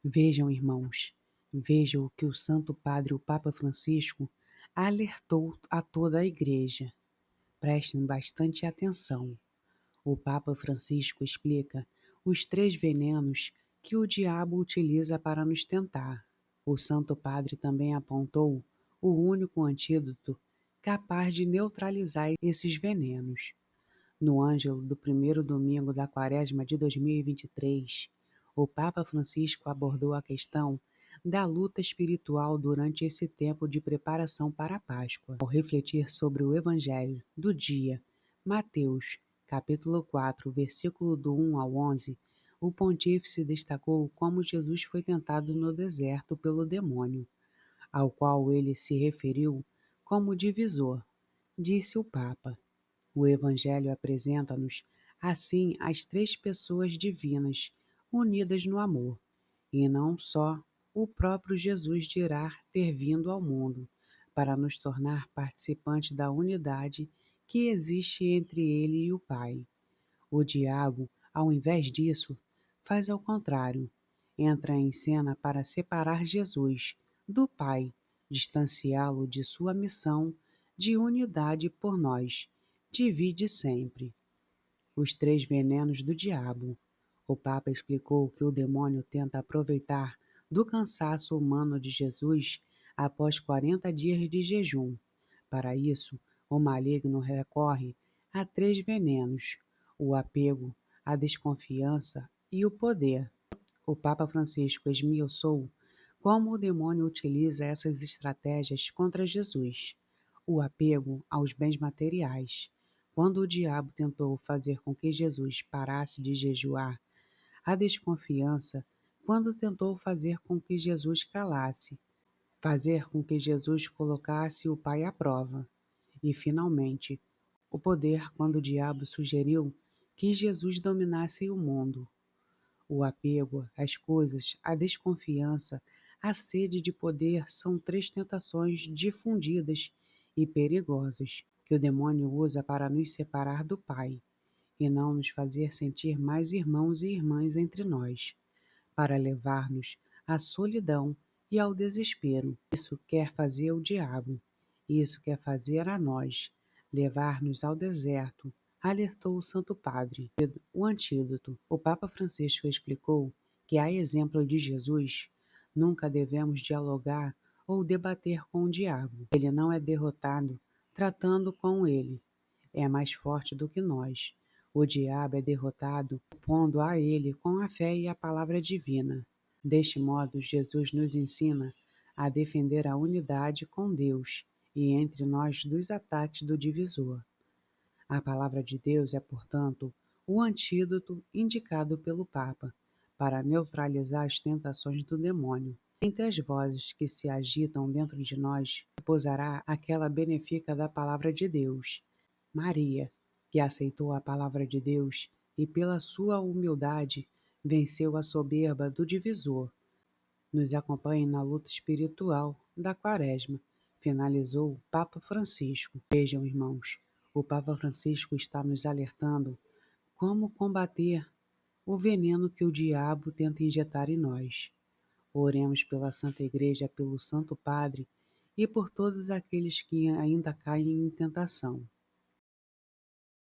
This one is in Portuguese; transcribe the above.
Vejam, irmãos, vejam o que o Santo Padre, o Papa Francisco, alertou a toda a Igreja. Prestem bastante atenção. O Papa Francisco explica os 3 venenos que o diabo utiliza para nos tentar. O Santo Padre também apontou o único antídoto capaz de neutralizar esses venenos. No Ângelo do primeiro domingo da Quaresma de 2023, o Papa Francisco abordou a questão da luta espiritual durante esse tempo de preparação para a Páscoa. Ao refletir sobre o Evangelho do dia, Mateus, capítulo 4, versículo do 1 ao 11, o pontífice destacou como Jesus foi tentado no deserto pelo demônio, ao qual ele se referiu como divisor. Disse o Papa: o Evangelho apresenta-nos, assim, as 3 pessoas divinas, unidas no amor, e não só o próprio Jesus dirá ter vindo ao mundo, para nos tornar participantes da unidade que existe entre ele e o Pai. O diabo, ao invés disso, faz ao contrário, entra em cena para separar Jesus do Pai, distanciá-lo de sua missão de unidade por nós. Divide sempre. Os 3 venenos do diabo. O Papa explicou que o demônio tenta aproveitar do cansaço humano de Jesus após 40 dias de jejum. Para isso, o maligno recorre a 3 venenos: o apego, a desconfiança e o poder. O Papa Francisco esmiuçou como o demônio utiliza essas estratégias contra Jesus. O apego aos bens materiais. Quando o diabo tentou fazer com que Jesus parasse de jejuar, a desconfiança, quando tentou fazer com que Jesus calasse, fazer com que Jesus colocasse o Pai à prova. E, finalmente, o poder, quando o diabo sugeriu que Jesus dominasse o mundo. O apego às coisas, a desconfiança, a sede de poder são 3 tentações difundidas e perigosas que o demônio usa para nos separar do Pai e não nos fazer sentir mais irmãos e irmãs entre nós, para levar-nos à solidão e ao desespero. Isso quer fazer o diabo, isso quer fazer a nós, levar-nos ao deserto, alertou o Santo Padre. O antídoto. O Papa Francisco explicou que, a exemplo de Jesus, nunca devemos dialogar ou debater com o diabo. Ele não é derrotado tratando com ele. É mais forte do que nós. O diabo é derrotado opondo a ele com a fé e a palavra divina. Deste modo, Jesus nos ensina a defender a unidade com Deus e entre nós dos ataques do divisor. A palavra de Deus é, portanto, o antídoto indicado pelo Papa para neutralizar as tentações do demônio. Entre as vozes que se agitam dentro de nós, repousará aquela benéfica da palavra de Deus, Maria, que aceitou a palavra de Deus e, pela sua humildade, venceu a soberba do divisor. Nos acompanhe na luta espiritual da Quaresma, finalizou o Papa Francisco. Vejam, irmãos, o Papa Francisco está nos alertando como combater o veneno que o diabo tenta injetar em nós. Oremos pela Santa Igreja, pelo Santo Padre e por todos aqueles que ainda caem em tentação.